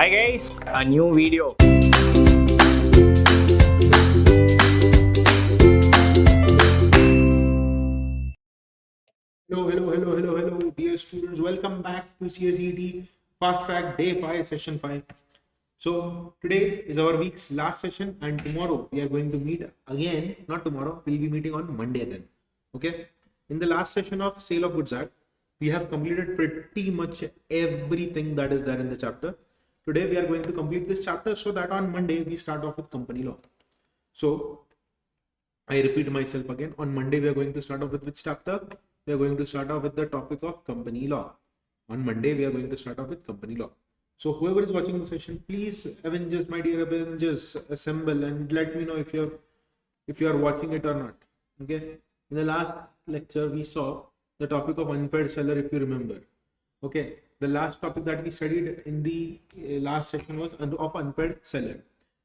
Hi guys, a new video. Hello, dear students. Welcome back to CSEET Fast Track Day 5, Session 5. So, today is our week's last session, and tomorrow we are going to meet again. Not tomorrow, we'll be meeting on Monday then. Okay. In the last session of Sale of Goods Act, we have completed pretty much everything that is there in the chapter. Today, we are going to complete this chapter so that on Monday we start off with company law. So, I repeat myself again. On Monday, we are going to start off with which chapter? We are going to start off with the topic of company law. On Monday, we are going to start off with company law. So whoever is watching the session, please, Avengers, my dear Avengers, assemble and let me know if you are watching it or not. Okay. In the last lecture, we saw the topic of unpaid seller, if you remember. Okay. The last topic that we studied in the last session was of unpaid seller.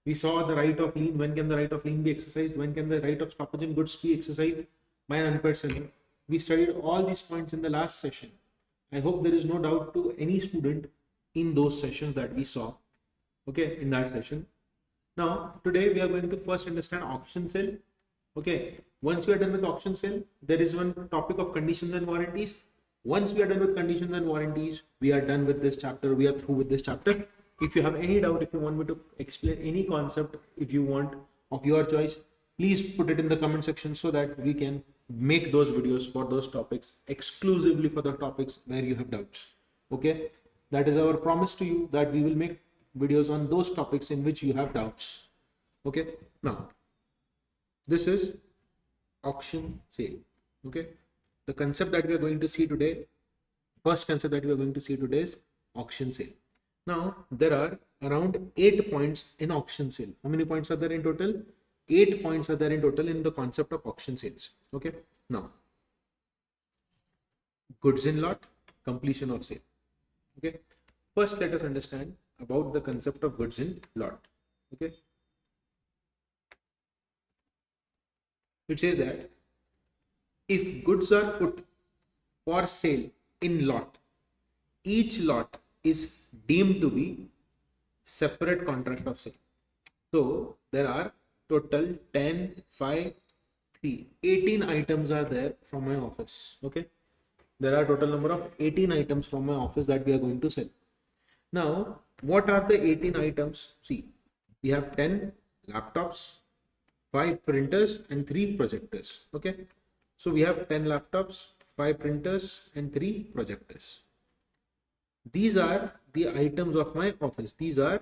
We saw the right of lien. When can the right of lien be exercised? When can the right of stoppage in goods be exercised by an unpaid seller? We studied all these points in the last session. I hope there is no doubt to any student in those sessions that we saw. Okay, in that session. Now, today we are going to first understand auction sale. Okay, once we are done with auction sale, there is one topic of conditions and warranties. Once we are done with conditions and warranties, we are done with this chapter. We are through with this chapter. If you have any doubt, if you want me to explain any concept, if you want of your choice, please put it in the comment section so that we can make those videos for those topics, exclusively for the topics where you have doubts. Okay, that is our promise to you, that we will make videos on those topics in which you have doubts. Okay, now this is auction sale. Okay, the concept that we are going to see today, first concept that we are going to see today is auction sale. Now, there are around 8 points in auction sale. How many points are there in total? 8 points are there in total in the concept of auction sales. Okay. Now, goods in lot, completion of sale. Okay. First, let us understand about the concept of goods in lot. Okay. It says that if goods are put for sale in lot, each lot is deemed to be separate contract of sale. So there are total 10, 5, 3, 18 items are there from my office. Okay. There are total number of 18 items from my office that we are going to sell. Now, what are the 18 items? See, we have 10 laptops, 5 printers and 3 projectors. Okay. So we have 10 laptops, 5 printers and 3 projectors. These are the items of my office. These are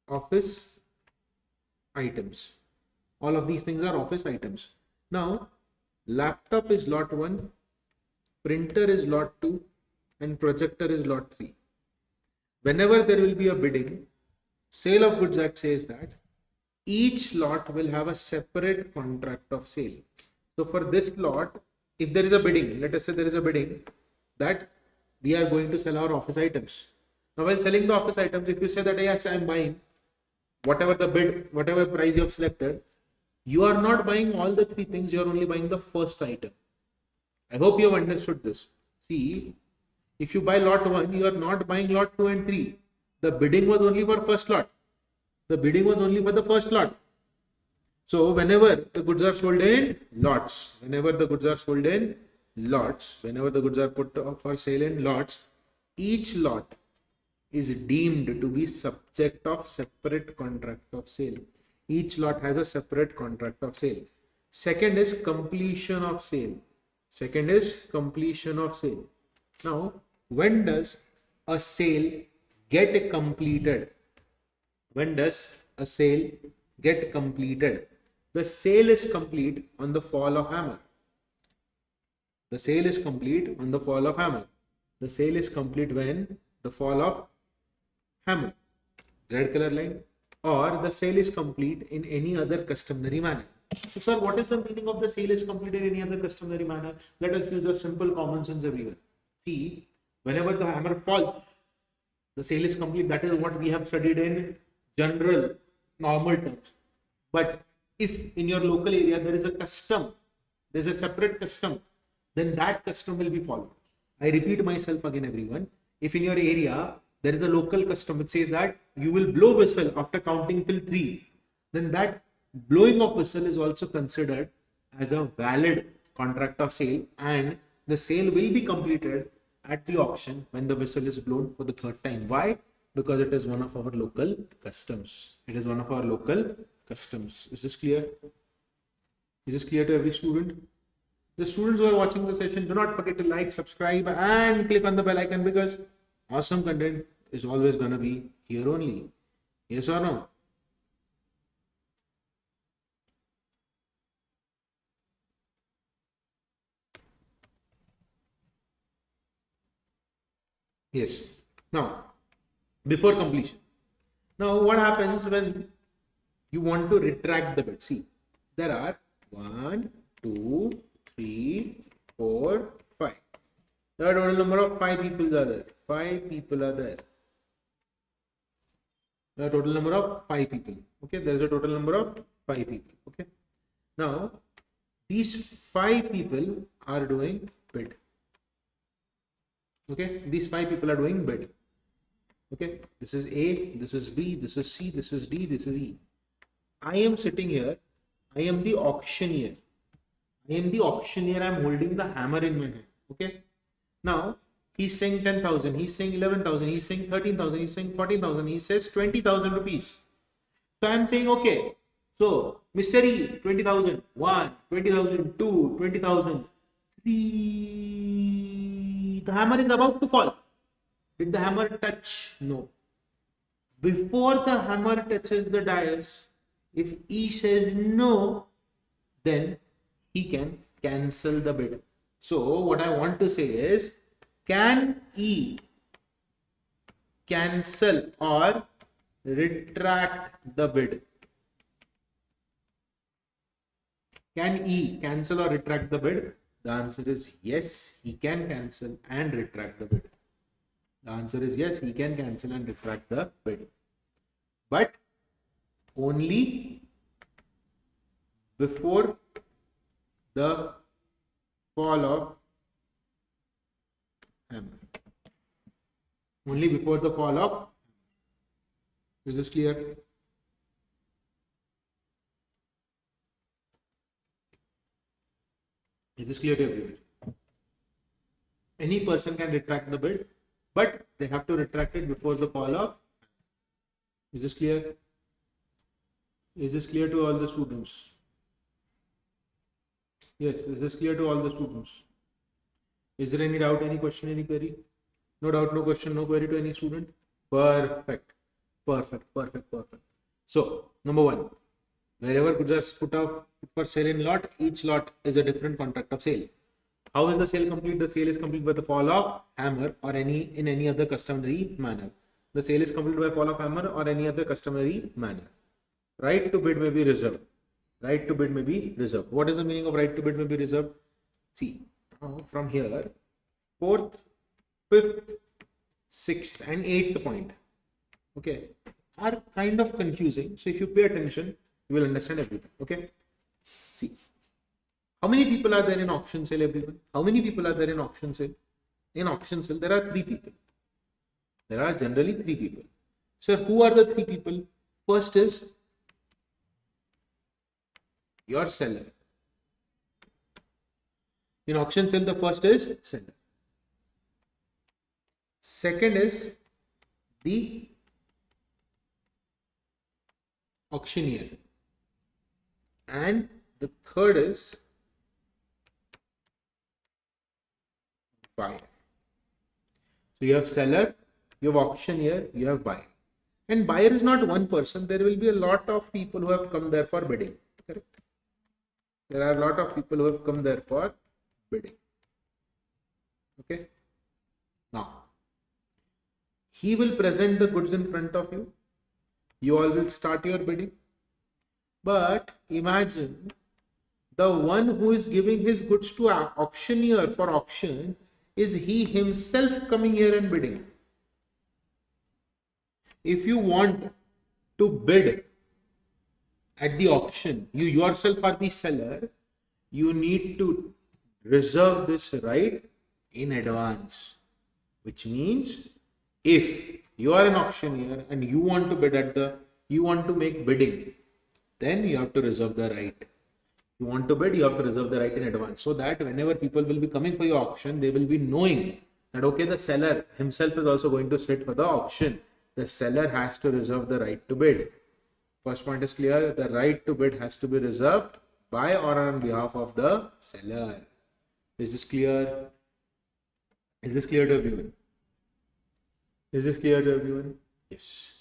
office items. All of these things are office items. Now, laptop is lot 1, printer is lot 2 and projector is lot 3. Whenever there will be a bidding, Sale of Goods Act says that each lot will have a separate contract of sale. So for this lot, if there is a bidding, let us say there is a bidding that we are going to sell our office items. Now, while selling the office items, if you say that yes, I am buying whatever the bid, whatever price you have selected, you are not buying all the 3 things, you are only buying the first item. I hope you have understood this. See, if you buy lot 1, you are not buying lot 2 and 3. The bidding was only for first lot. The bidding was only for the first lot. So whenever the goods are sold in lots, whenever the goods are sold in lots, whenever the goods are put for sale in lots, each lot is deemed to be subject of separate contract of sale. Each lot has a separate contract of sale. Second is completion of sale. Second is completion of sale. Now, when does a sale get completed? When does a sale get completed? The sale is complete on the fall of hammer. The sale is complete on the fall of hammer. The sale is complete when the fall of hammer, red color line, or the sale is complete in any other customary manner. So, sir, what is the meaning of the sale is complete in any other customary manner? Let us use a simple common sense everywhere. See, whenever the hammer falls, the sale is complete. That is what we have studied in general, normal terms. But if in your local area there is a custom, there is a separate custom, then that custom will be followed. I repeat myself again, everyone. If in your area there is a local custom which says that you will blow whistle after counting till 3, then that blowing of whistle is also considered as a valid contract of sale, and the sale will be completed at the auction when the whistle is blown for the 3rd time. Why? Because it is one of our local customs. It is one of our local customs. Is this clear? Is this clear to every student? The students who are watching the session, do not forget to like, subscribe, and click on the bell icon, because awesome content is always going to be here only. Yes or no? Yes. Now, before completion. Now, what happens when you want to retract the bid? See, there are 1, 2, 3, 4, 5. The total number of 5 people are there. 5 people are there. The total number of 5 people. Okay, there is a total number of 5 people. Okay. Now, these 5 people are doing bid. Okay, these 5 people are doing bid. Okay, this is A, this is B, this is C, this is D, this is E. I am sitting here. I am the auctioneer. I am the auctioneer. I am holding the hammer in my hand. Okay. Now, he's saying 10,000. He's saying 11,000. He's saying 13,000. He's saying 14,000. He says 20,000 rupees. So I am saying, okay. So, Mr. E, 20,000. 1, 20,000. 2, 20,000. 3. The hammer is about to fall. Did the hammer touch? No. Before the hammer touches the dais, if E says no, then he can cancel the bid. So what I want to say is, can E cancel or retract the bid? Can E cancel or retract the bid? The answer is yes, he can cancel and retract the bid. The answer is yes, he can cancel and retract the bid. But only before the fall of hammer. Only before the fall of. Is this clear? Is this clear to everyone? Any person can retract the bid, but they have to retract it before the fall of. Is this clear? Is this clear to all the students? Yes, is this clear to all the students? Is there any doubt, any question, any query? No doubt, no question, no query to any student? Perfect. Perfect, perfect, perfect. So, number 1, wherever goods are put up for sale in lot, each lot is a different contract of sale. How is the sale complete? The sale is complete by the fall of hammer or in any other customary manner. The sale is complete by fall of hammer or any other customary manner. Right to bid may be reserved. Right to bid may be reserved. What is the meaning of right to bid may be reserved? See, from here, 4th, 5th, 6th and 8th point, okay, are kind of confusing. So if you pay attention, you will understand everything. Okay. See, how many people are there in auction sale, everyone? How many people are there in auction sale? In auction sale, there are 3 people. There are generally 3 people. So who are the 3 people? First is your seller. In auction sale, the first is seller. Second is the auctioneer. And the third is buyer. So you have seller, you have auctioneer, you have buyer. And buyer is not one person. There will be a lot of people who have come there for bidding. Correct? There are a lot of people who have come there for bidding. Okay. Now, he will present the goods in front of you. You all will start your bidding. But imagine the one who is giving his goods to an auctioneer for auction is he himself coming here and bidding. If you want to bid at the auction, you yourself are the seller, you need to reserve this right in advance, which means if you are an auctioneer and you want to bid you want to make bidding, then you have to reserve the right. You want to bid, you have to reserve the right in advance, so that whenever people will be coming for your auction, they will be knowing that okay, the seller himself is also going to sit for the auction. The seller has to reserve the right to bid. First point is clear. The right to bid has to be reserved by or on behalf of the seller. Is this clear? Is this clear to everyone? Is this clear to everyone? Yes.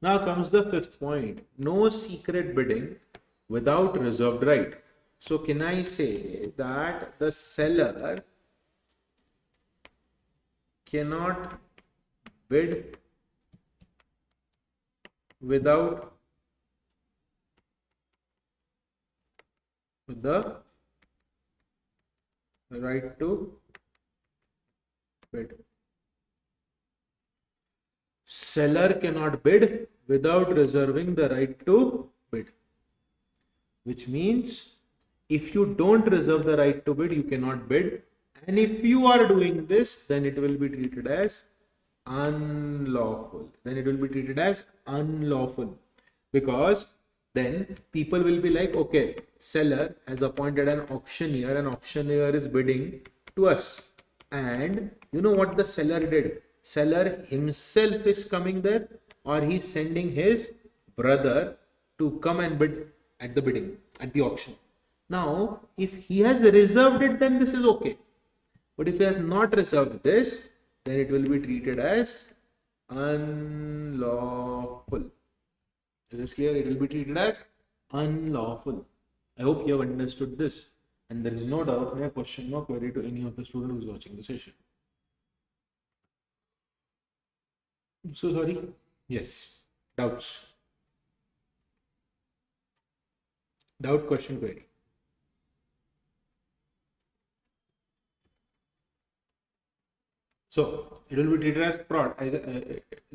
Now comes the fifth point. No secret bidding without reserved right. So can I say that the seller cannot bid without the right to bid? Seller cannot bid without reserving the right to bid, which means if you don't reserve the right to bid, you cannot bid, and if you are doing this, then it will be treated as unlawful. Because then people will be like, okay, seller has appointed an auctioneer is bidding to us, and you know what the seller did? Seller himself is coming there, or he's sending his brother to come and bid at the auction. Now, if he has reserved it, then this is okay. But if he has not reserved this, then it will be treated as unlawful. Is this clear? It will be treated as unlawful. I hope you have understood this. And there is no doubt, no question, no query to any of the student who is watching the session. So sorry. Yes. Doubts. Doubt, question, query. So it will be treated as fraud.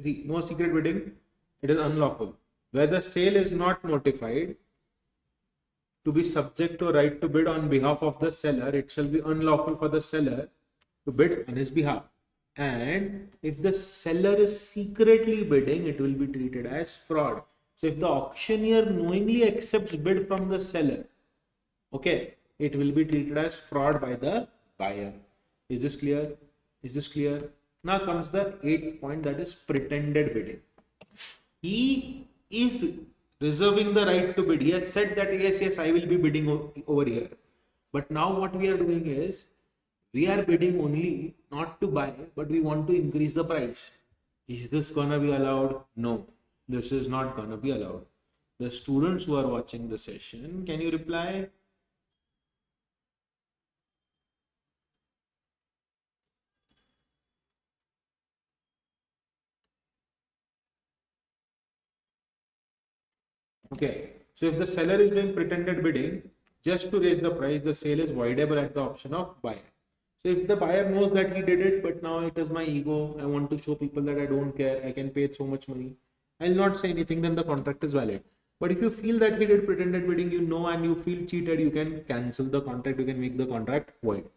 No secret bidding, it is unlawful. Where the sale is not notified to be subject to a right to bid on behalf of the seller, it shall be unlawful for the seller to bid on his behalf. And if the seller is secretly bidding, it will be treated as fraud. So if the auctioneer knowingly accepts bid from the seller, okay, it will be treated as fraud by the buyer. Is this clear? Is this clear? Now comes the eighth point, that is pretended bidding. He is reserving the right to bid. He has said that yes, I will be bidding over here. But now what we are doing is, we are bidding only not to buy, but we want to increase the price. Is this gonna be allowed? No, this is not gonna be allowed. The students who are watching the session, can you reply? Okay, so if the seller is doing pretended bidding just to raise the price, the sale is voidable at the option of buyer. So if the buyer knows that he did it, but now it is my ego, I want to show people that I don't care, I can pay so much money, I'll not say anything, then the contract is valid. But if you feel that he did pretended bidding, you know, and you feel cheated, you can cancel the contract, you can make the contract void.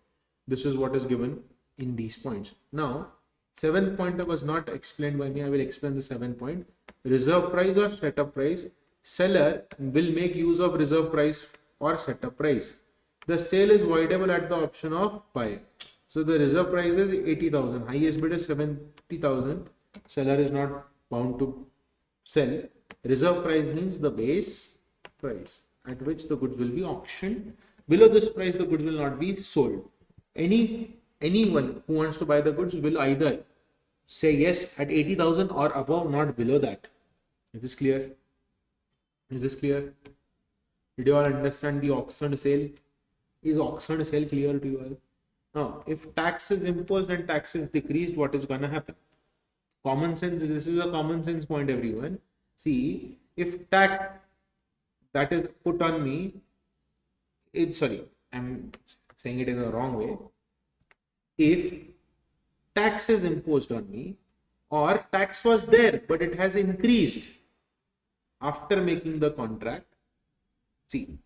This is what is given in these points. Now, seventh point was not explained by me, I will explain the seventh point. Reserve price or setup price. Seller will make use of reserve price or setup price. The sale is voidable at the option of buyer. So the reserve price is 80,000. Highest bid is 70,000. Seller is not bound to sell. Reserve price means the base price at which the goods will be auctioned. Below this price, the goods will not be sold. Anyone who wants to buy the goods will either say yes at 80,000 or above, not below that. Is this clear? Is this clear? Did you all understand the auction sale? Is auction sale clear to you all? Now, if tax is imposed and tax is decreased, what is going to happen? Common sense, this is a common sense point, everyone. See, if tax that is put on me, I'm saying it in a wrong way. If tax is imposed on me, or tax was there, but it has increased after making the contract. See,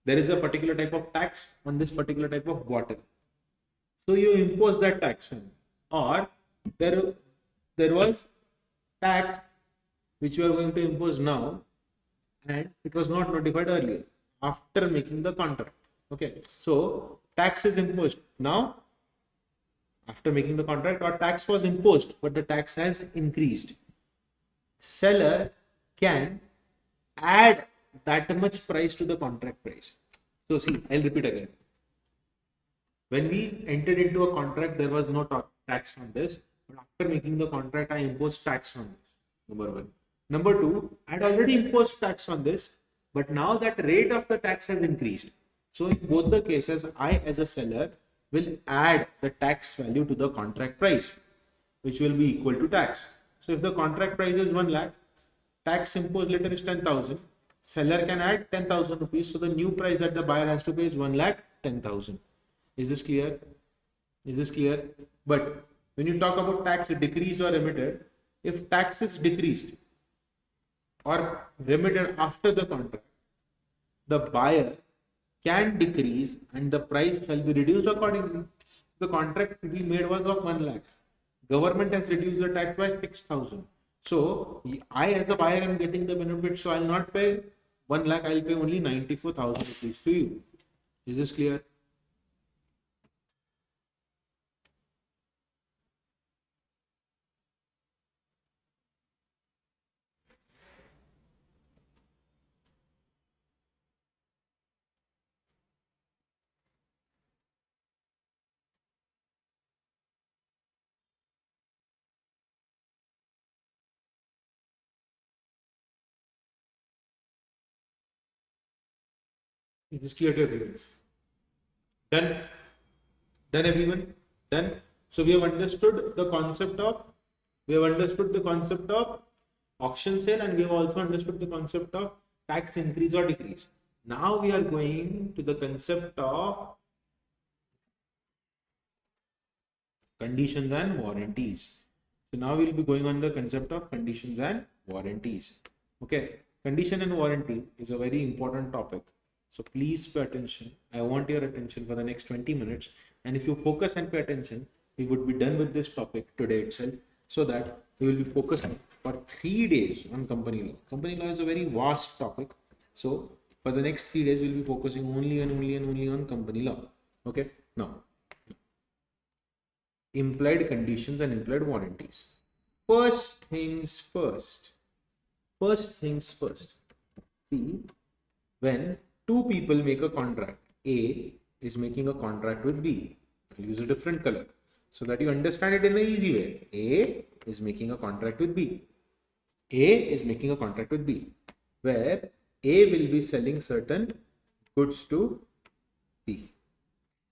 there is a particular type of tax on this particular type of bottle. So you impose that tax on, or there was tax which you are going to impose now, and it was not notified earlier after making the contract. Okay, so tax is imposed now after making the contract, or tax was imposed but the tax has increased. Seller can add that much price to the contract price. So see, I'll repeat again. When we entered into a contract, there was no tax on this, but after making the contract, I imposed tax on this. Number one. Number two, I had already imposed tax on this, but now that rate of the tax has increased. So in both the cases, I as a seller will add the tax value to the contract price, which will be equal to tax. So if the contract price is 1 lakh, tax imposed later is 10,000. Seller can add 10,000 rupees. So the new price that the buyer has to pay is 1 lakh 10,000. Is this clear? Is this clear? But when you talk about tax decreased or remitted, if tax is decreased or remitted after the contract, the buyer can decrease and the price shall be reduced accordingly. The contract we made was of 1 lakh. Government has reduced the tax by 6,000. So I as a buyer am getting the benefit. So I'll not pay 1 lakh. I'll pay only 94,000 rupees to you. Is this clear? Is this clear to everyone? Done? Done everyone? Done? So we have understood the concept of auction sale, and we have also understood the concept of tax increase or decrease. Now we are going to the concept of conditions and warranties. So now we will be going on the concept of conditions and warranties. Okay, condition and warranty is a very important topic. So please pay attention. I want your attention for the next 20 minutes. And if you focus and pay attention, we would be done with this topic today itself, so that we will be focusing for 3 days on company law. Company law is a very vast topic. So for the next 3 days, we'll be focusing only on company law. Okay. Now, implied conditions and implied warranties. First things first. See, when two people make a contract, A is making a contract with B. I'll use a different color so that you understand it in an easy way. A is making a contract with B. Where A will be selling certain goods to B.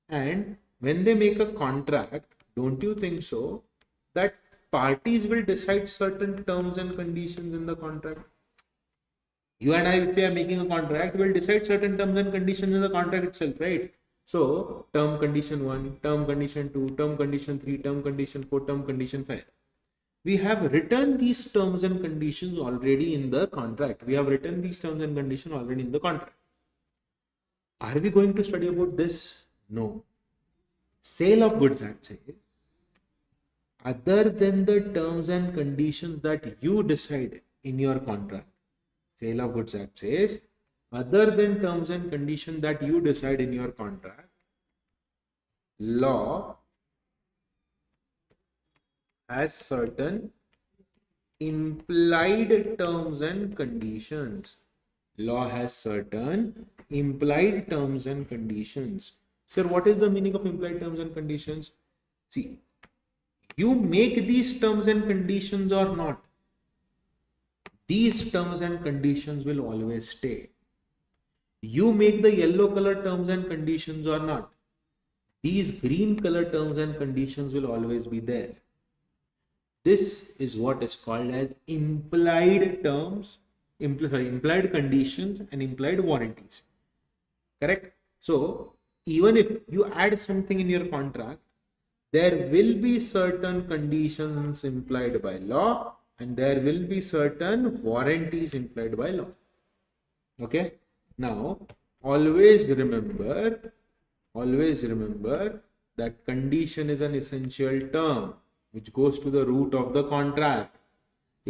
And when they make a contract, don't you think so that parties will decide certain terms and conditions in the contract? You and I, if we are making a contract, will decide certain terms and conditions in the contract itself, right? So, term condition 1, term condition 2, term condition 3, term condition 4, term condition 5. We have written these terms and conditions already in the contract. Are we going to study about this? No. Sale of goods Act says, other than the terms and conditions that you decide in your contract. Sale of Goods Act says, other than terms and conditions that you decide in your contract, law has certain implied terms and conditions. Sir, what is the meaning of implied terms and conditions? See, you make these terms and conditions or not, these terms and conditions will always stay. You make the yellow color terms and conditions or not, these green color terms and conditions will always be there. This is what is called as implied terms, implied conditions and implied warranties. Correct? So even if you add something in your contract, there will be certain conditions implied by law and there will be certain warranties implied by law. Okay. Now, always remember that condition is an essential term which goes to the root of the contract.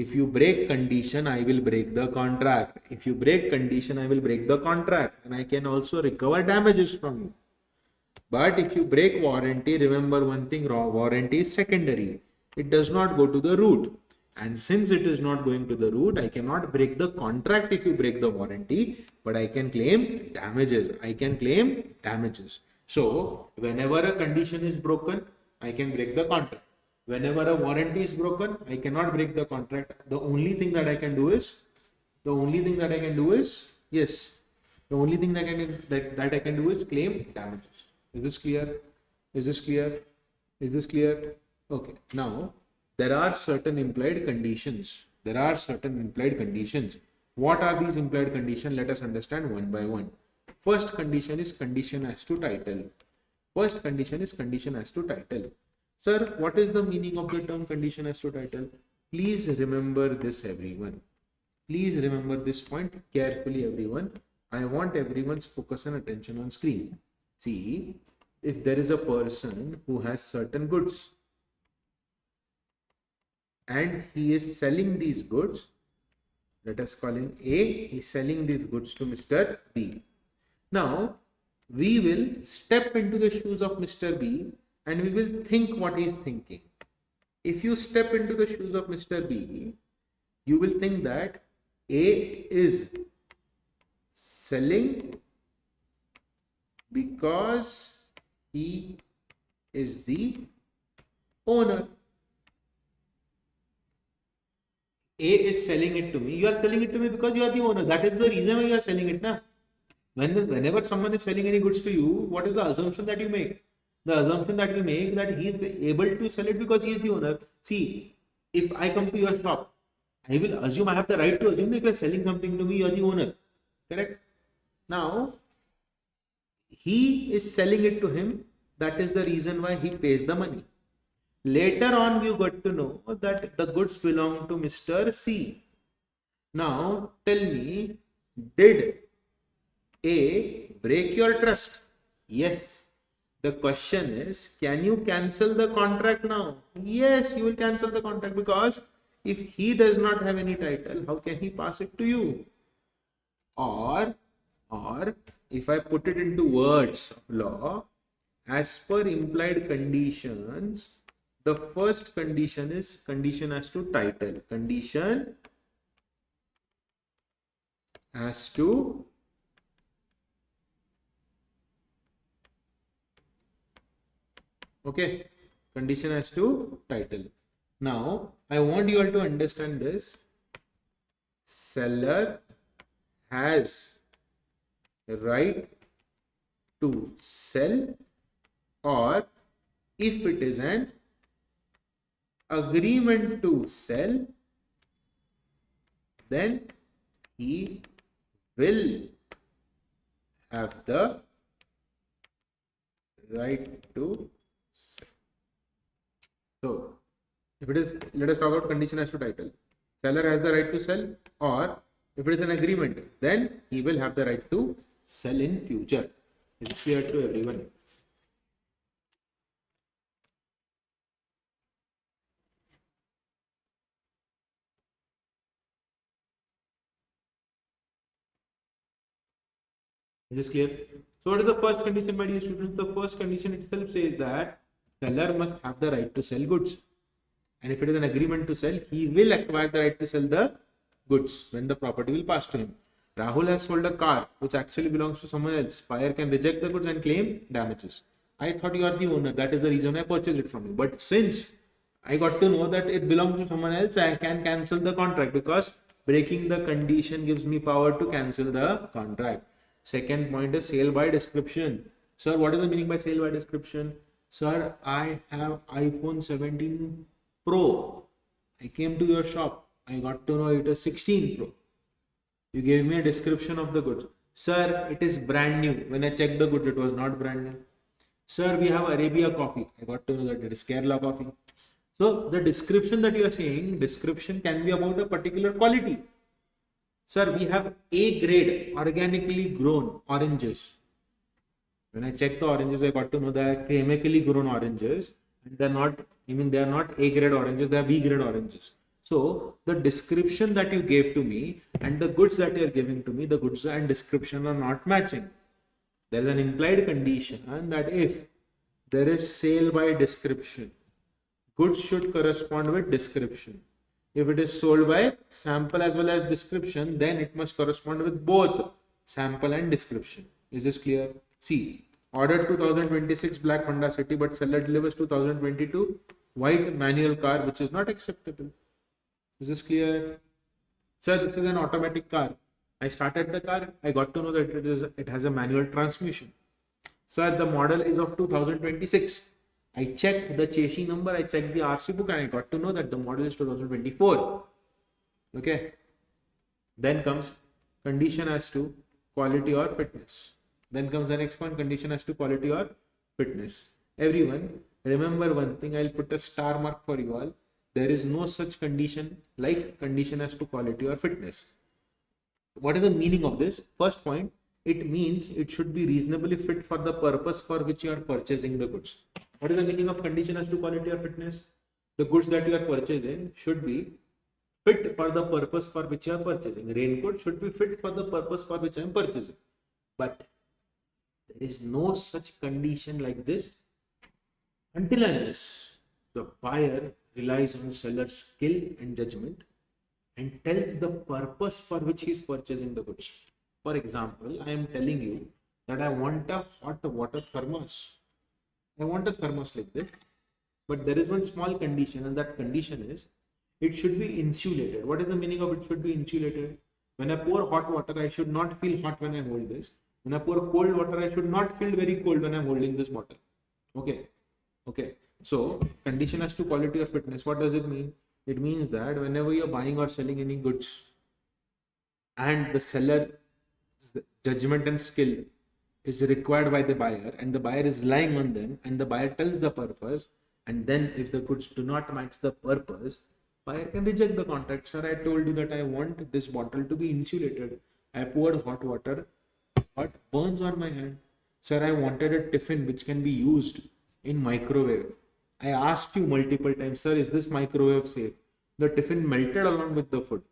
If you break condition, I will break the contract. If you break condition, I will break the contract, and I can also recover damages from you. But if you break warranty, remember one thing, warranty is secondary. It does not go to the root. And since it is not going to the root, I cannot break the contract if you break the warranty, but I can claim damages. I can claim damages. So whenever a condition is broken, I can break the contract. Whenever a warranty is broken, I cannot break the contract. The only thing that I can do is, yes, the only thing that I can do is claim damages. Is this clear? Is this clear? Is this clear? Okay. Now, there are certain implied conditions. What are these implied conditions? Let us understand one by one. First condition is condition as to title. Sir, what is the meaning of the term condition as to title? Please remember this, everyone. Please remember this point carefully, everyone. I want everyone's focus and attention on screen. See, if there is a person who has certain goods and he is selling these goods, let us call him A, he is selling these goods to Mr. B. Now, we will step into the shoes of Mr. B and we will think what he is thinking. If you step into the shoes of Mr. B, you will think that A is selling because he is the owner. A is selling it to me. You are selling it to me because you are the owner. That is the reason why you are selling it. Na? Whenever someone is selling any goods to you, what is the assumption that you make? The assumption that we make that he is able to sell it because he is the owner. See, if I come to your shop, I will assume, I have the right to assume that if you are selling something to me, you are the owner. Correct? Now, he is selling it to him. That is the reason why he pays the money. Later on, you got to know that the goods belong to Mr. C. Now, tell me, did A break your trust? Yes. The question is, can you cancel the contract now? Yes, you will cancel the contract, because if he does not have any title, how can he pass it to you? Or if I put it into words of law, as per implied conditions, the first condition is condition as to title. Condition as to condition as to title. Now, I want you all to understand this. Seller has a right to sell, or if it is an agreement to sell, then he will have the right to sell. So, if it is, let us talk about condition as to title. Seller has the right to sell, or if it is an agreement, then he will have the right to sell in future. Is it clear to everyone? Is this clear? So what is the first condition, my dear students? The first condition itself says that seller must have the right to sell goods. And if it is an agreement to sell, he will acquire the right to sell the goods when the property will pass to him. Rahul has sold a car which actually belongs to someone else. Buyer can reject the goods and claim damages. I thought you are the owner. That is the reason I purchased it from you. But since I got to know that it belongs to someone else, I can cancel the contract, because breaking the condition gives me power to cancel the contract. Second point is sale by description. Sir, what is the meaning by sale by description? Sir, I have iPhone 17 Pro. I came to your shop. I got to know it is 16 Pro. You gave me a description of the goods. Sir, it is brand new. When I checked the goods, it was not brand new. Sir, we have Arabia coffee. I got to know that it is Kerala coffee. So, the description that you are saying, description can be about a particular quality. Sir, we have A grade organically grown oranges. When I checked the oranges, I got to know they are chemically grown oranges, and they are not A grade oranges, they are B grade oranges. So the description that you gave to me and the goods that you are giving to me, the goods and description are not matching. There is an implied condition, and that if there is sale by description, goods should correspond with description. If it is sold by sample as well as description, then it must correspond with both sample and description. Is this clear? See, ordered 2026 black Honda City, but seller delivers 2022 white manual car, which is not acceptable. Is this clear? Sir, this is an automatic car. I started the car. I got to know that it has a manual transmission. Sir, the model is of 2026. I checked the chassis number. I checked the RC book, and I got to know that the model is 2024. Okay. Then comes condition as to quality or fitness. Then comes the next one, condition as to quality or fitness. Everyone, remember one thing. I'll put a star mark for you all. There is no such condition like condition as to quality or fitness. What is the meaning of this? First point, it means it should be reasonably fit for the purpose for which you are purchasing the goods. What is the meaning of condition as to quality or fitness? The goods that you are purchasing should be fit for the purpose for which you are purchasing. Raincoat should be fit for the purpose for which I am purchasing. But there is no such condition like this until unless the buyer relies on seller's skill and judgment and tells the purpose for which he is purchasing the goods. For example, I am telling you that I want a hot water thermos. I want a thermos like this, but there is one small condition, and that condition is it should be insulated. What is the meaning of it should be insulated? When I pour hot water, I should not feel hot when I hold this. When I pour cold water, I should not feel very cold when I'm holding this bottle. Okay. So condition as to quality or fitness, what does it mean? It means that whenever you're buying or selling any goods and the seller's judgment and skill is required by the buyer and the buyer is relying on them and the buyer tells the purpose, and then if the goods do not match the purpose, buyer can reject the contract. Sir, I told you that I want this bottle to be insulated. I poured hot water, hot burns on my hand. Sir, I wanted a tiffin which can be used in microwave. I asked you multiple times, sir, is this microwave safe? The tiffin melted along with the food.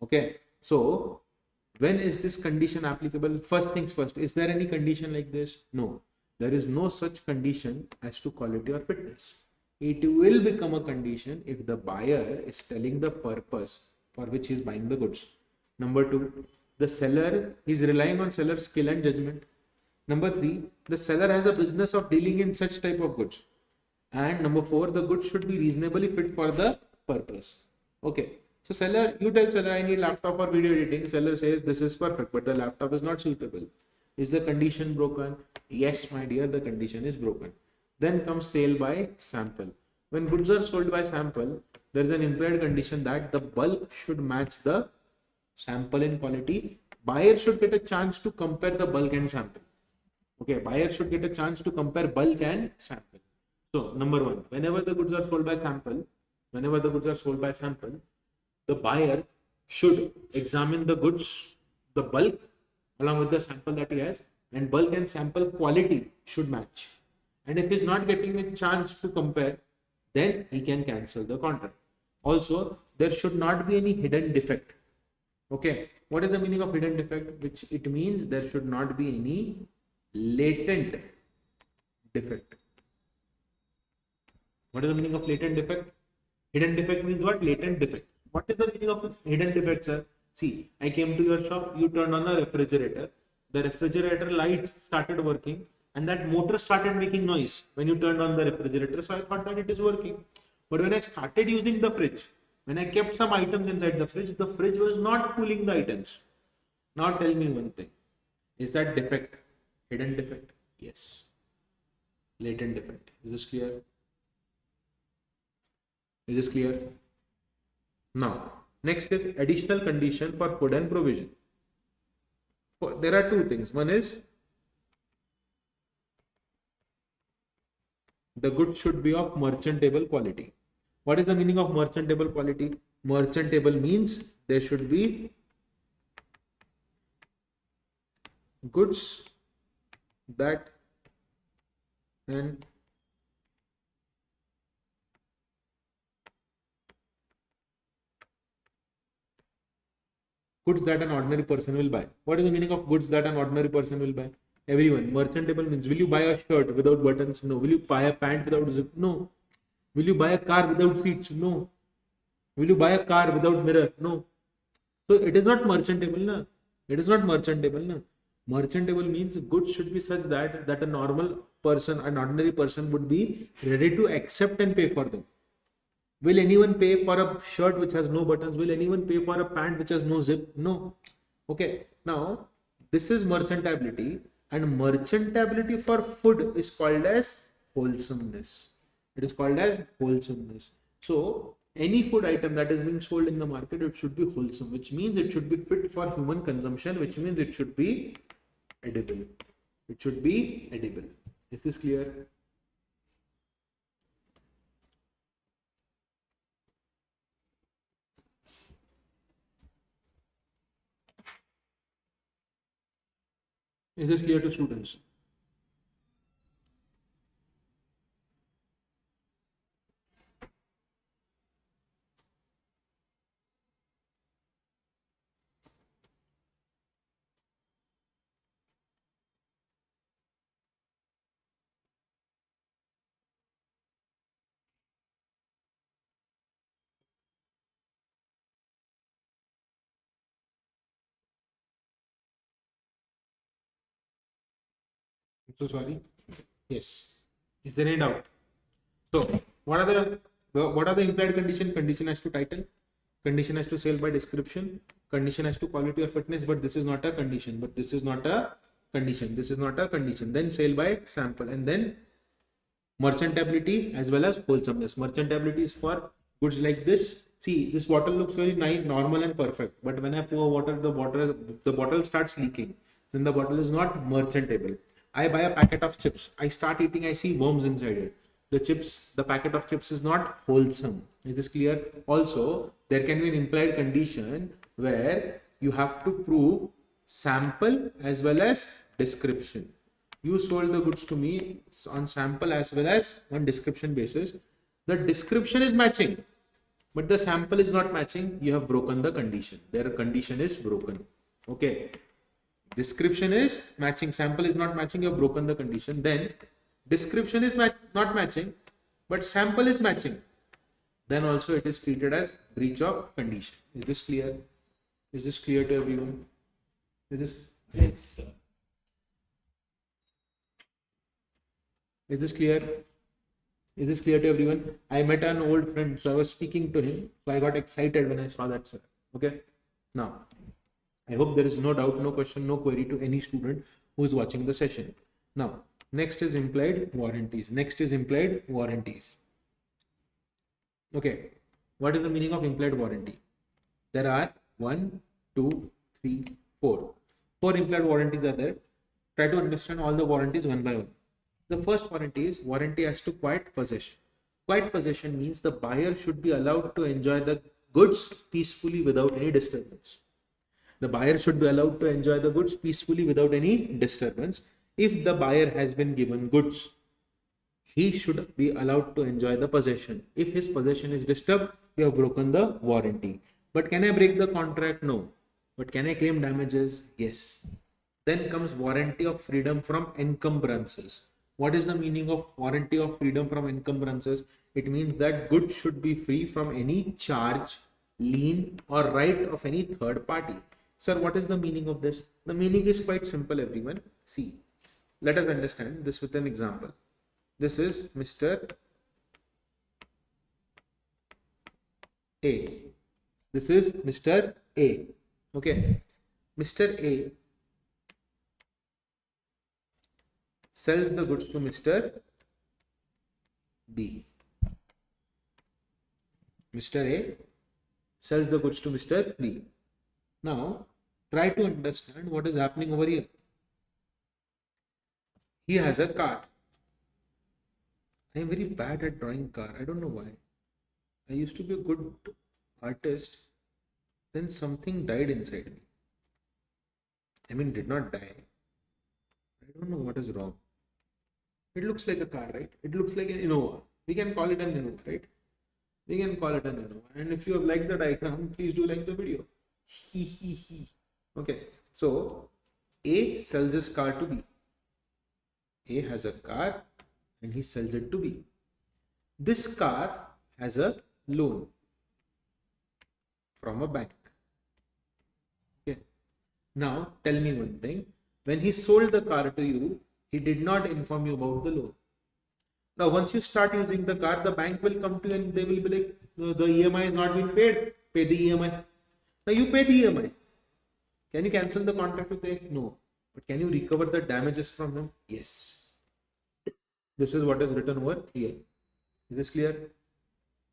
Okay, so when is this condition applicable? First things first, is there any condition like this? No, there is no such condition as to quality or fitness. It will become a condition if the buyer is telling the purpose for which he is buying the goods. Number two, the seller is relying on seller's skill and judgment. Number three, the seller has a business of dealing in such type of goods. And number four, the goods should be reasonably fit for the purpose. Okay. So seller, you tell seller, I need laptop for video editing. Seller says this is perfect, but the laptop is not suitable. Is the condition broken? Yes, my dear, the condition is broken. Then comes sale by sample. When goods are sold by sample, there is an implied condition that the bulk should match the sample in quality. Buyer should get a chance to compare the bulk and sample. Okay, buyer should get a chance to compare bulk and sample. So number one, whenever the goods are sold by sample, the buyer should examine the goods, the bulk along with the sample that he has, and bulk and sample quality should match. And if he is not getting a chance to compare, then he can cancel the contract. Also, there should not be any hidden defect. Okay, what is the meaning of hidden defect? Which it means there should not be any latent defect. What is the meaning of latent defect? Hidden defect means what? Latent defect. What is the meaning of hidden defect, sir? See, I came to your shop, you turned on the refrigerator. The refrigerator lights started working and that motor started making noise when you turned on the refrigerator. So I thought that it is working. But when I started using the fridge, when I kept some items inside the fridge was not cooling the items. Now tell me one thing. Is that defect? Hidden defect? Yes. Latent defect. Is this clear? Is this clear? Now, next is additional condition for food and provision. There are two things. One is the goods should be of merchantable quality. What is the meaning of merchantable quality? Merchantable means there should be goods that can goods that an ordinary person will buy. What is the meaning of goods that an ordinary person will buy? Everyone. Merchantable means, will you buy a shirt without buttons? No. Will you buy a pant without zip? No. Will you buy a car without seats? No. Will you buy a car without mirror? No. So it is not merchantable, na. It is not merchantable, na. Merchantable means goods should be such that a normal person, an ordinary person would be ready to accept and pay for them. Will anyone pay for a shirt which has no buttons? Will anyone pay for a pant which has no zip? No. Okay. Now, this is merchantability, and merchantability for food is called as wholesomeness. It is called as wholesomeness. So, any food item that is being sold in the market, it should be wholesome, which means it should be fit for human consumption, which means it should be edible. It should be edible. Is this clear? Is this clear to students? I'm so sorry. Yes. Is there any doubt? So, what are the implied condition? Condition as to title, condition as to sale by description, condition as to quality or fitness, but this is not a condition, but this is not a condition, this is not a condition. Then sale by sample, and then merchantability as well as wholesomeness. Merchantability is for goods like this. See, this bottle looks very nice, normal and perfect, but when I pour water, the bottle starts leaking. Then the bottle is not merchantable. I buy a packet of chips. I start eating, I see worms inside it. The packet of chips is not wholesome. Is this clear? Also, there can be an implied condition where you have to prove sample as well as description. You sold the goods to me on sample as well as on description basis. The description is matching, but the sample is not matching. You have broken the condition. Their condition is broken. Okay. Description is matching, sample is not matching, you have broken the condition. Then description is not matching, but sample is matching. Then also it is treated as breach of condition. Is this clear? Is this clear to everyone? Is this? Yes. Is this clear? Is this clear to everyone? I met an old friend, so I was speaking to him. So I got excited when I saw that, sir. Okay. Now, I hope there is no doubt, no question, no query to any student who is watching the session. Now, next is implied warranties. Next is implied warranties. Okay. What is the meaning of implied warranty? There are 1, 2, 3, 4. 4 implied warranties are there. Try to understand all the warranties one by one. The first warranty is warranty as to quiet possession. Quiet possession means the buyer should be allowed to enjoy the goods peacefully without any disturbance. The buyer should be allowed to enjoy the goods peacefully without any disturbance. If the buyer has been given goods, he should be allowed to enjoy the possession. If his possession is disturbed, you have broken the warranty. But can I break the contract? No. But can I claim damages? Yes. Then comes warranty of freedom from encumbrances. What is the meaning of warranty of freedom from encumbrances? It means that goods should be free from any charge, lien, or right of any third party. Sir, what is the meaning of this? The meaning is quite simple, everyone. See, let us understand this with an example. This is Mr. A. This is Mr. A. Okay. Mr. A sells the goods to Mr. B. Mr. A sells the goods to Mr. B. Now, try to understand what is happening over here. He has a car. I am very bad at drawing car. I don't know why. I used to be a good artist. Then something died inside me. I mean, did not die. I don't know what is wrong. It looks like a car, right? It looks like an Innova. We can call it an Innova, right? We can call it an Innova. And if you have liked the diagram, please do like the video. Okay, so A sells his car to B. A has a car and he sells it to B. This car has a loan from a bank. Okay. Now tell me one thing. When he sold the car to you, he did not inform you about the loan. Now once you start using the car, the bank will come to you and they will be like, "No, the EMI is not been paid. Pay the EMI." Now you pay the EMI. Can you cancel the contract with A? No. But can you recover the damages from him? Yes. This is what is written over here. Is this clear?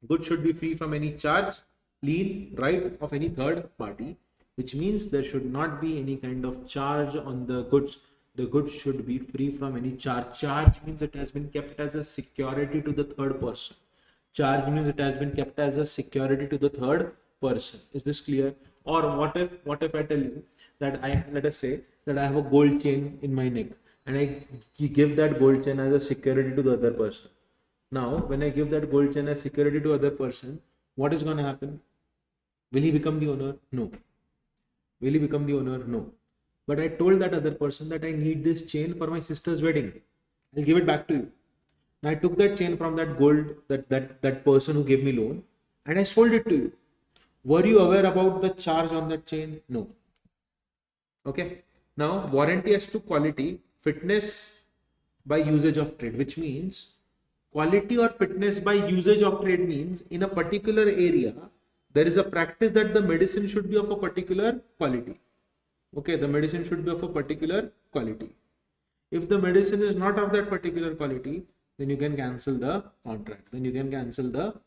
Goods should be free from any charge, lien, right of any third party, which means there should not be any kind of charge on the goods. The goods should be free from any charge. Charge means it has been kept as a security to the third person. Charge means it has been kept as a security to the third person. Is this clear? Or what if I tell you that let us say that I have a gold chain in my neck and I give that gold chain as a security to the other person. Now, when I give that gold chain as security to other person, what is going to happen? Will he become the owner? No. Will he become the owner? No. But I told that other person that I need this chain for my sister's wedding. I'll give it back to you. Now I took that chain from that gold, that person who gave me loan, and I sold it to you. Were you aware about the charge on that chain? No. Okay. Now, warranty as to quality, fitness by usage of trade, which means quality or fitness by usage of trade means in a particular area, there is a practice that the medicine should be of a particular quality. Okay, the medicine should be of a particular quality. If the medicine is not of that particular quality, then you can cancel the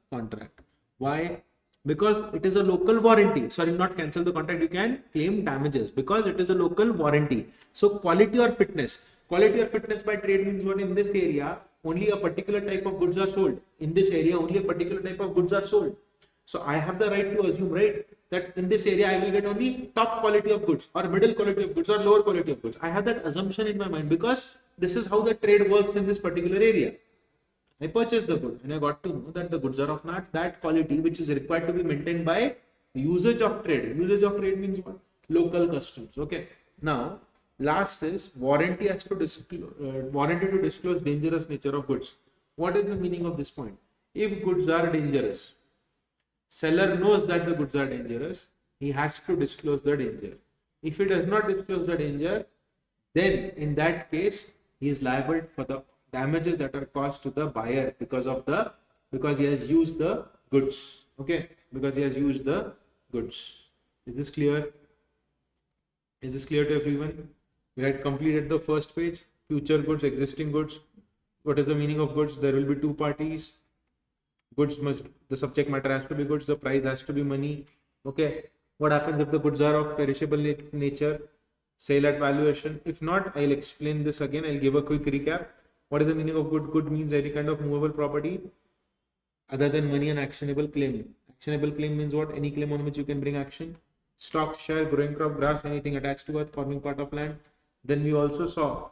contract. Why? Because it is a local warranty. Sorry, not cancel the contract. You can claim damages because it is a local warranty. So quality or fitness by trade means what? In this area, only a particular type of goods are sold. In this area, only a particular type of goods are sold. So I have the right to assume, right, that in this area I will get only top quality of goods or middle quality of goods or lower quality of goods. I have that assumption in my mind because this is how the trade works in this particular area. I purchased the good and I got to know that the goods are of not that quality which is required to be maintained by usage of trade. Usage of trade means what? Local customs. Okay. Now, last is warranty to disclose dangerous nature of goods. What is the meaning of this point? If goods are dangerous, seller knows that the goods are dangerous, he has to disclose the danger. If he does not disclose the danger, then in that case, he is liable for the damages that are caused to the buyer because he has used the goods. Okay, because he has used the goods. Is this clear? Is this clear to everyone? We had completed the first page. Future goods, existing goods. What is the meaning of goods? There will be two parties. Goods the subject matter has to be goods, the price has to be money. Okay. What happens if the goods are of perishable nature? Sale at valuation. If not, I'll explain this again. I'll give a quick recap. What is the meaning of good? Good means any kind of movable property other than money and actionable claim. Actionable claim means what? Any claim on which you can bring action. Stock, share, growing crop, grass, anything attached to earth, forming part of land. Then we also saw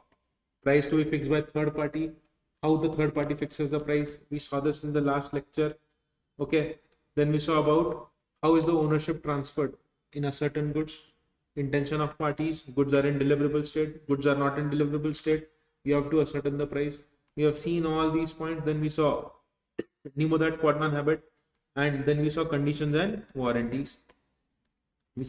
price to be fixed by third party. How the third party fixes the price. We saw this in the last lecture. Okay. Then we saw about how is the ownership transferred in a certain goods. Intention of parties. Goods are in deliverable state. Goods are not in deliverable state. You have to ascertain the price. We have seen all these points. Then we saw Nemo that quadrant habit. And then we saw conditions and warranties. Then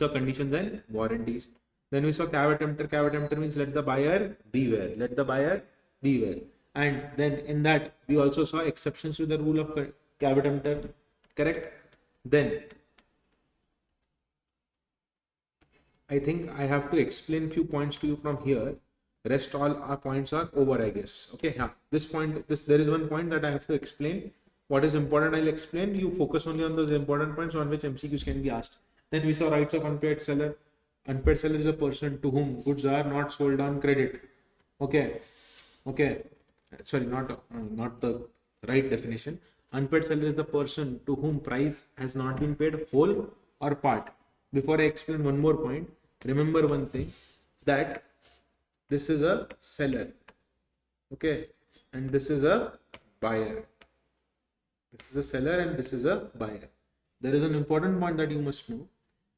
we saw caveat emptor. Caveat emptor means let the buyer beware. And then in that we also saw exceptions to the rule of caveat emptor. Correct? Then I think I have to explain few points to you from here. Rest all our points are over, I guess. Okay, yeah. There is one point that I have to explain. What is important, I'll explain. You focus only on those important points on which MCQs can be asked. Then we saw rights of unpaid seller. Unpaid seller is a person to whom goods are not sold on credit. Okay. Sorry, not the right definition. Unpaid seller is the person to whom price has not been paid whole or part. Before I explain one more point, remember one thing, that this is a seller, okay, and this is a buyer. This is a seller and this is a buyer. There is an important point that you must know,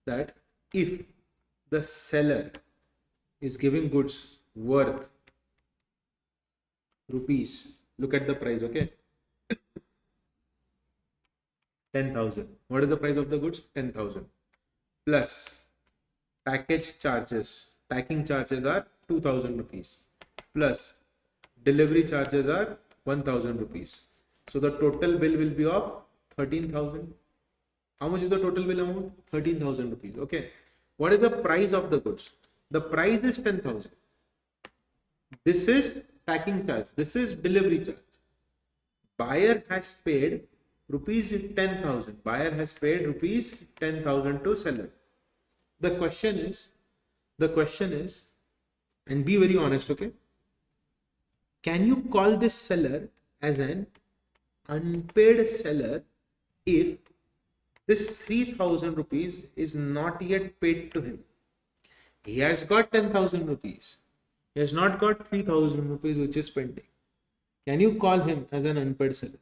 that if the seller is giving goods worth rupees, look at the price, okay, 10,000. What is the price of the goods? 10,000 plus package charges. Packing charges are 2,000 rupees plus delivery charges are 1,000 rupees. So the total bill will be of 13,000. How much is the total bill amount? 13,000 rupees. Okay. What is the price of the goods? The price is 10,000. This is packing charge. This is delivery charge. Buyer has paid rupees 10,000. Buyer has paid rupees 10,000 to seller. The question is, and be very honest, okay? Can you call this seller as an unpaid seller if this 3,000 rupees is not yet paid to him? He has got 10,000 rupees. He has not got 3,000 rupees which is pending. Can you call him as an unpaid seller?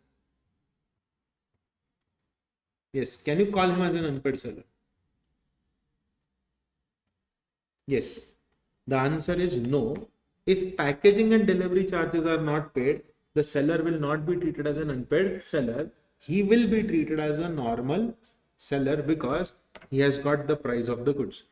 Yes. Can you call him as an unpaid seller? Yes. The answer is no. If packaging and delivery charges are not paid, the seller will not be treated as an unpaid seller. He will be treated as a normal seller because he has got the price of the goods.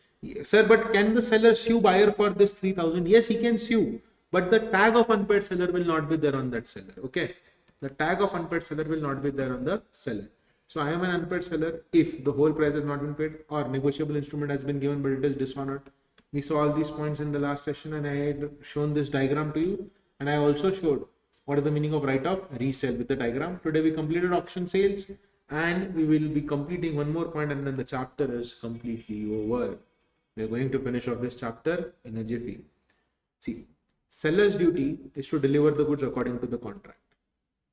Sir, but can the seller sue buyer for this 3,000? Yes, he can sue, but the tag of unpaid seller will not be there on that seller. Okay, the tag of unpaid seller will not be there on the seller. So I am an unpaid seller if the whole price has not been paid or negotiable instrument has been given but it is dishonored. We saw all these points in the last session and I had shown this diagram to you, and I also showed what is the meaning of write-off, resale with the diagram. Today we completed auction sales and we will be completing one more point and then the chapter is completely over. We are going to finish off this chapter in a jiffy. See, seller's duty is to deliver the goods according to the contract.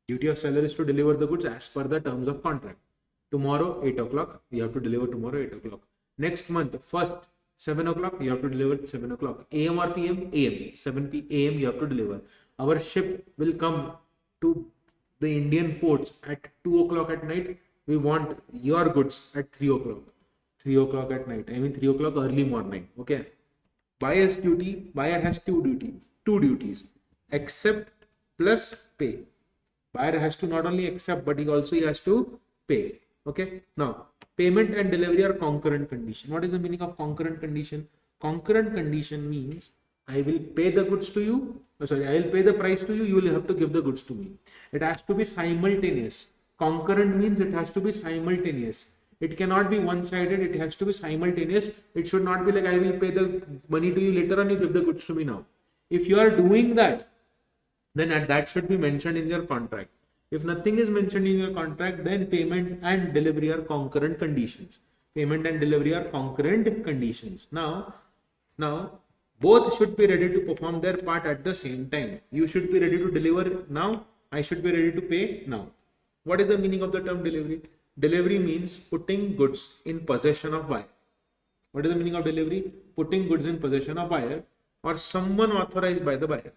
Duty of seller is to deliver the goods as per the terms of contract. Tomorrow 8 o'clock, you have to deliver tomorrow 8 o'clock. Next month, first 7 o'clock, you have to deliver 7 o'clock. AM or PM? AM. 7 PM you have to deliver. Our ship will come to the Indian ports at 2 o'clock at night. We want your goods at 3 o'clock. 3 o'clock at night. I mean 3 o'clock early morning. Okay. Buyer's duty. Buyer has two duties. Accept plus pay. Buyer has to not only accept but he also has to pay. Okay. Now, payment and delivery are concurrent condition. What is the meaning of concurrent condition? Concurrent condition means I will pay the goods to you. I will pay the price to you. You will have to give the goods to me. It has to be simultaneous. Concurrent means it has to be simultaneous. It cannot be one-sided. It has to be simultaneous. It should not be like I will pay the money to you later on. You give the goods to me now. If you are doing that, then that should be mentioned in your contract. If nothing is mentioned in your contract, then payment and delivery are concurrent conditions. Payment and delivery are concurrent conditions. Now, both should be ready to perform their part at the same time. You should be ready to deliver now. I should be ready to pay now. What is the meaning of the term delivery? Delivery means putting goods in possession of buyer. What is the meaning of delivery? Putting goods in possession of buyer or someone authorized by the buyer.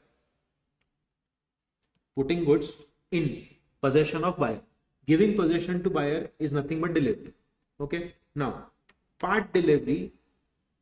Putting goods in possession of buyer. Giving possession to buyer is nothing but delivery. Okay. Now, part delivery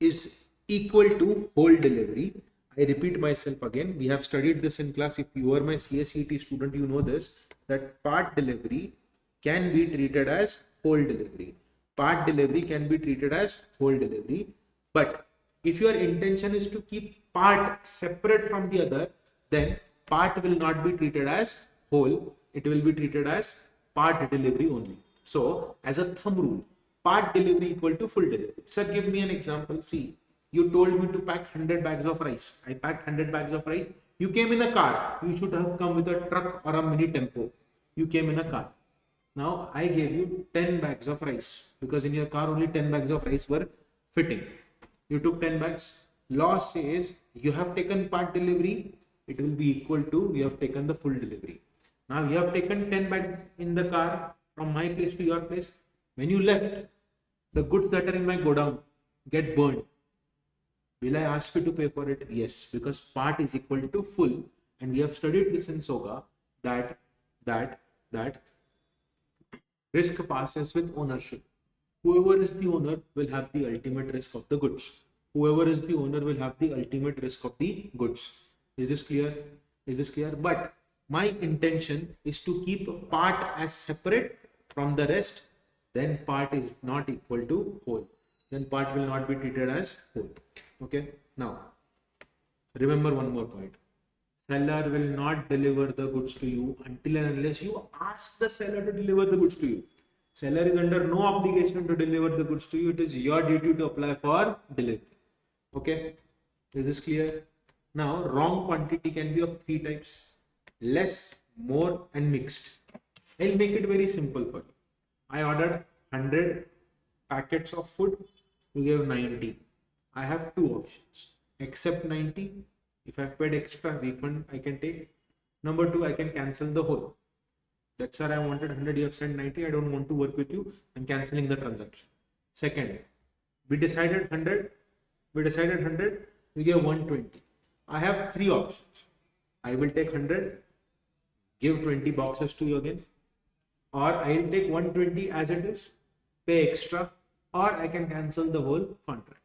is equal to whole delivery. I repeat myself again. We have studied this in class. If you are my CSEET student, you know this, that part delivery can be treated as whole delivery. Part delivery can be treated as whole delivery. But if your intention is to keep part separate from the other, then part will not be treated as whole. It will be treated as part delivery only. So, as a thumb rule, part delivery equal to full delivery. Sir, give me an example. See, you told me to pack 100 bags of rice. I packed 100 bags of rice. You came in a car. You should have come with a truck or a mini tempo. You came in a car. Now, I gave you 10 bags of rice because in your car only 10 bags of rice were fitting. You took 10 bags. Law says you have taken part delivery. It will be equal to you have taken the full delivery. Now, you have taken 10 bags in the car from my place to your place. When you left, the goods that are in my godown get burned. Will I ask you to pay for it? Yes, because part is equal to full. And we have studied this in SOGA that risk passes with ownership. whoever is the owner will have the ultimate risk of the goods. Whoever is the owner will have the ultimate risk of the goods. Is this clear? Is this clear? But my intention is to keep part as separate from the rest. Then part is not equal to whole. Then part will not be treated as whole. Okay. Now, remember one more point. Seller will not deliver the goods to you until and unless you ask the seller to deliver the goods to you. Seller is under no obligation to deliver the goods to you. It is your duty to apply for delivery. Okay. Is this clear? Now, wrong quantity can be of three types: less, more, and mixed. I'll make it very simple for you. I ordered 100 packets of food. You gave 90. I have two options: accept 90. If I've paid extra, refund I can take. Number two, I can cancel the whole. That's sir, I wanted 100, you have sent 90. I don't want to work with you. I'm cancelling the transaction. Second, we decided 100. We decided 100. We gave 120. I have three options. I will take 100, give 20 boxes to you again, or I will take 120 as it is, pay extra, or I can cancel the whole contract.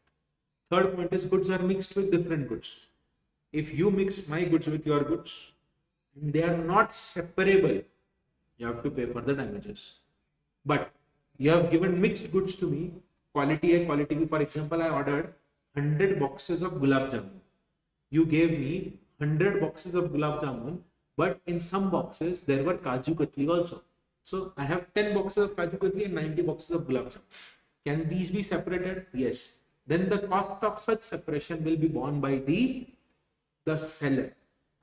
Third point is goods are mixed with different goods. If you mix my goods with your goods and they are not separable, you have to pay for the damages. But you have given mixed goods to me, quality A, quality B. For example, I ordered 100 boxes of gulab jamun. You gave me 100 boxes of gulab jamun, but in some boxes there were kaju katli also. So I have 10 boxes of kaju katli and 90 boxes of gulab jamun. Can these be separated? Yes. Then the cost of such separation will be borne by the seller.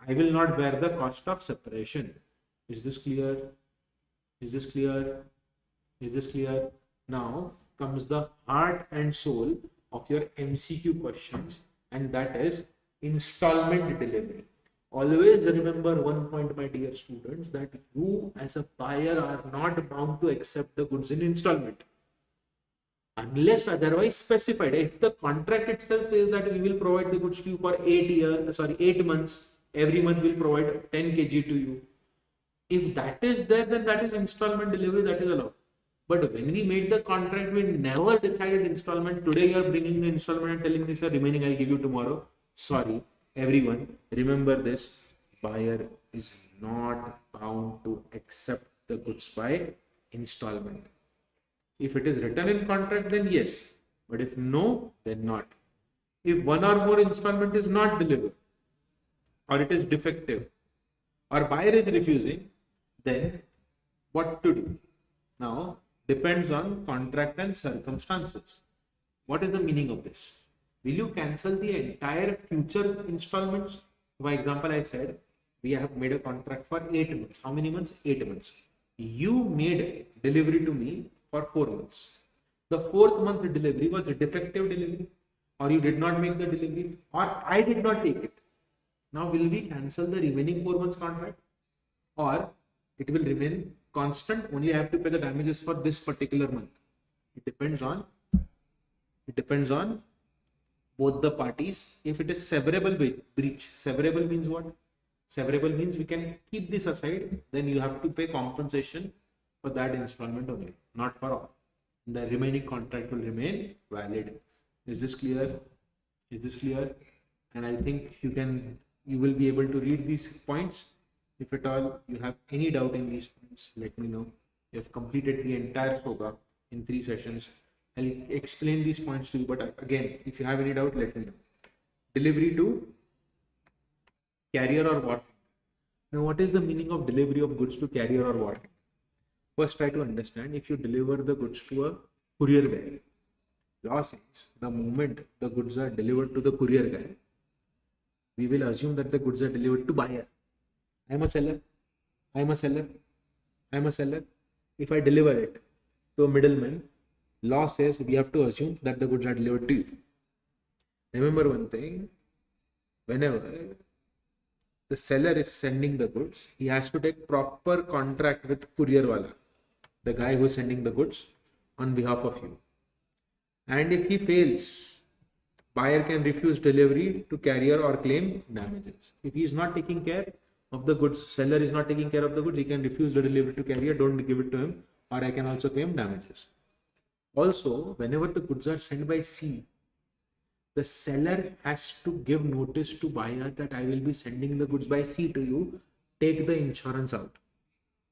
I will not bear the cost of separation. Is this clear? Is this clear? Is this clear? Now comes the heart and soul of your MCQ questions, and that is installment delivery. Always remember one point, my dear students, that you as a buyer are not bound to accept the goods in installment unless otherwise specified. If the contract itself says that we will provide the goods to you for 8 months, every month we'll provide 10 kg to you. If that is there, then that is installment delivery, that is allowed. But when we made the contract, we never decided installment. Today you are bringing the installment and telling me, sir, remaining I'll give you tomorrow. Sorry, everyone, remember this: buyer is not bound to accept the goods by installment. If it is written in contract, then yes, but if no, then not. If one or more installment is not delivered, or it is defective, or buyer is refusing, then what to do? Now, depends on contract and circumstances. What is the meaning of this? Will you cancel the entire future installments? For example, I said we have made a contract for 8 months. How many months? 8 months. You made delivery to me for 4 months. The 4th month delivery was a defective delivery, or you did not make the delivery, or I did not take it. Now will we cancel the remaining 4 months contract, or it will remain constant? Only I have to pay the damages for this particular month. It depends on both the parties. If it is severable breach, severable means what? Severable means we can keep this aside, then you have to pay compensation for that installment only, not for all. The remaining contract will remain valid. Is this clear? Is this clear? And I think you will be able to read these points. If at all you have any doubt in these points, let me know. You have completed the entire program in 3 sessions. I'll explain these points to you, but again, if you have any doubt, let me know. Delivery to carrier or wharf. Now, what is the meaning of delivery of goods to carrier or wharf? First, try to understand. If you deliver the goods to a courier guy, law says the moment the goods are delivered to the courier guy, we will assume that the goods are delivered to buyer. I am a seller. I am a seller. I am a seller. If I deliver it to a middleman, law says we have to assume that the goods are delivered to you. Remember one thing: whenever the seller is sending the goods, he has to take proper contract with courier wala, the guy who is sending the goods on behalf of you. And if he fails, buyer can refuse delivery to carrier or claim damages. If he is not taking care of the goods, seller is not taking care of the goods, he can refuse the delivery to carrier, don't give it to him, or I can also claim damages. Also, whenever the goods are sent by sea, the seller has to give notice to buyer that I will be sending the goods by sea to you. Take the insurance out.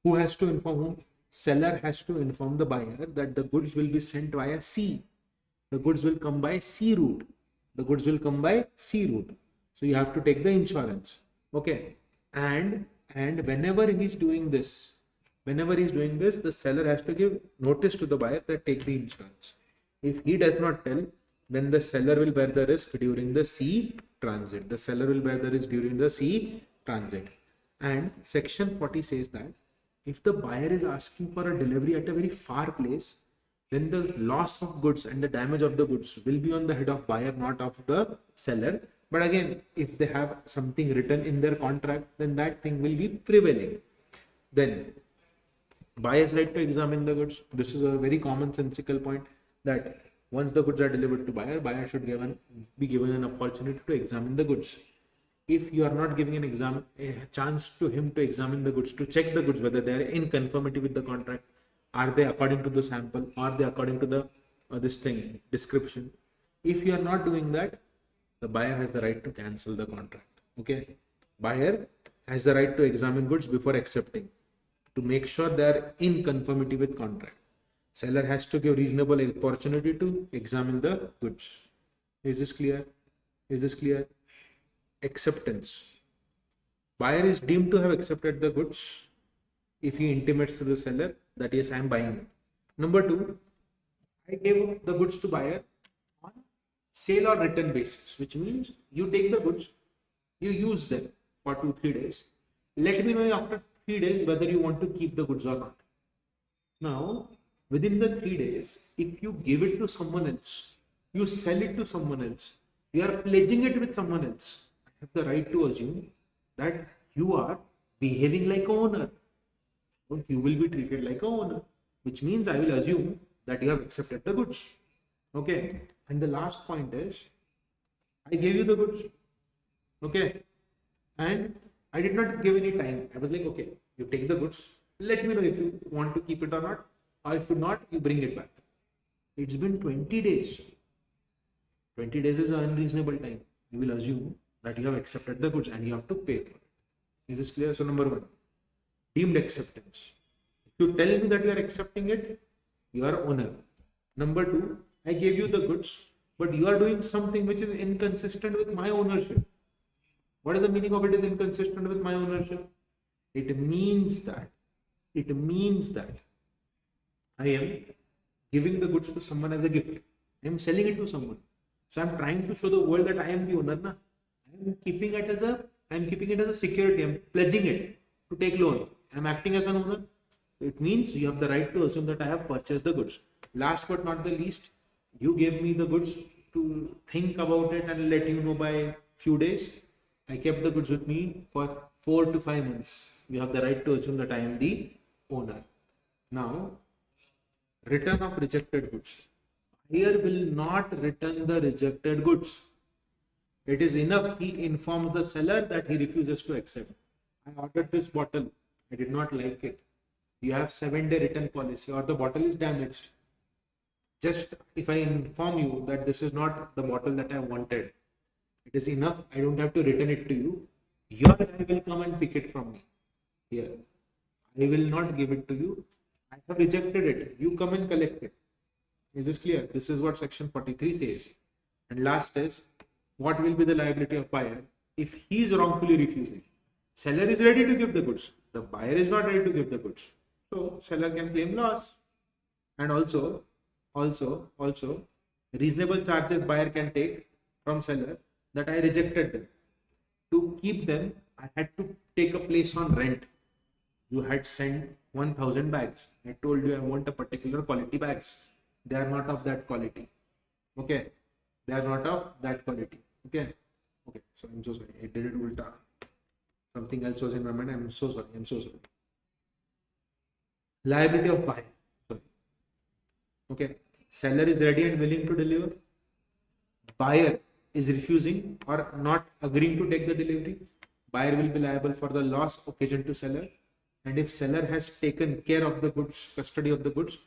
Who has to inform whom? Seller has to inform the buyer that the goods will be sent via sea. The goods will come by sea route. The goods will come by sea route. So you have to take the insurance. Okay. And whenever he's doing this, the seller has to give notice to the buyer that take the insurance. If he does not tell, then the seller will bear the risk during the sea transit. The seller will bear the risk during the sea transit. And section 40 says that if the buyer is asking for a delivery at a very far place, then the loss of goods and the damage of the goods will be on the head of buyer, not of the seller. But again, if they have something written in their contract, then that thing will be prevailing. Then buyer's right to examine the goods. This is a very commonsensical point, that once the goods are delivered to buyer should be given an opportunity to examine the goods. If you are not giving a chance to him to examine the goods, to check the goods whether they are in conformity with the contract, are they according to the sample, are they according to the description. If you are not doing that, the buyer has the right to cancel the contract. Okay, buyer has the right to examine goods before accepting, to make sure they are in conformity with contract. Seller has to give reasonable opportunity to examine the goods. Is this clear? Acceptance. Buyer is deemed to have accepted the goods if he intimates to the seller that yes, I am buying it. Number 2, I gave the goods to buyer on sale or return basis, which means you take the goods, you use them for 2-3 days. Let me know after 3 days whether you want to keep the goods or not. Now, within the 3 days, if you give it to someone else, you sell it to someone else, you are pledging it with someone else, I have the right to assume that you are behaving like an owner. So you will be treated like an owner, which means I will assume that you have accepted the goods. Okay. And the last point is, I gave you the goods. Okay. And I did not give any time. I was like, okay, you take the goods. Let me know if you want to keep it or not. Or if you not, you bring it back. It's been 20 days. 20 days is an unreasonable time. You will assume that you have accepted the goods and you have to pay for it. Is this clear? So number 1, deemed acceptance. If you tell me that you are accepting it, you are owner. Number 2, I gave you the goods, but you are doing something which is inconsistent with my ownership. What is the meaning of it is inconsistent with my ownership? It means that I am giving the goods to someone as a gift. I am selling it to someone. So I am trying to show the world that I am the owner. I am keeping it as a security. I am pledging it to take loan. I am acting as an owner. It means you have the right to assume that I have purchased the goods. Last but not the least, you gave me the goods to think about it and let you know by few days. I kept the goods with me for 4 to 5 months. You have the right to assume that I am the owner. Now, return of rejected goods. Buyer will not return the rejected goods. It is enough he informs the seller that he refuses to accept. I ordered this bottle. I did not like it. You have 7-day return policy, or the bottle is damaged. Just if I inform you that this is not the bottle that I wanted, it is enough. I don't have to return it to you. Your guy will come and pick it from me. Here, I will not give it to you. I have rejected it. You come and collect it. Is this clear? This is what section 43 says. And last is, what will be the liability of buyer if he is wrongfully refusing? Seller is ready to give the goods. The buyer is not ready to give the goods. So seller can claim loss. And also reasonable charges buyer can take from seller, that I rejected them. To keep them, I had to take a place on rent. You had sent 1000 bags. I told you I want a particular quality bags. They are not of that quality. Okay. They are not of that quality. Okay. So I'm so sorry. I did it ulta. Something else was in my mind. I'm so sorry. Liability of buyer. Sorry. Okay. Seller is ready and willing to deliver. Buyer is refusing or not agreeing to take the delivery. Buyer will be liable for the loss occasioned to seller. And if seller has taken care of the goods, custody of the goods,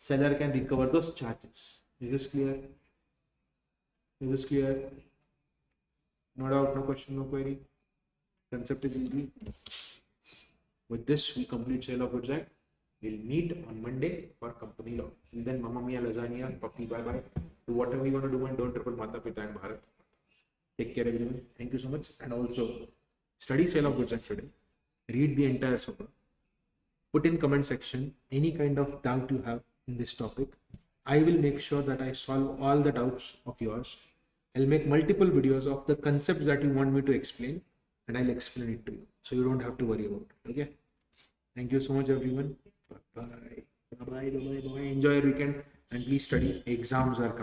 seller can recover those charges. Is this clear? Is this clear? No doubt, no question, no query. Concept is easy. With this, we complete Sale of Goods Act. We'll meet on Monday for company law. And then Mamma Mia, Lasagna, Puppy, bye bye. Do whatever you want to do and don't triple Mata Pita and Bharat. Take care, everyone. Thank you so much. And also, study Sale of Goods Act today. Read the entire SOPA. Put in comment section any kind of doubt you have in this topic. I will make sure that I solve all the doubts of yours. I'll make multiple videos of the concepts that you want me to explain, and I'll explain it to you, so you don't have to worry about it. Okay? Thank you so much, everyone. Bye bye. Bye bye. Bye bye. Enjoy your weekend and please study. Exams are coming.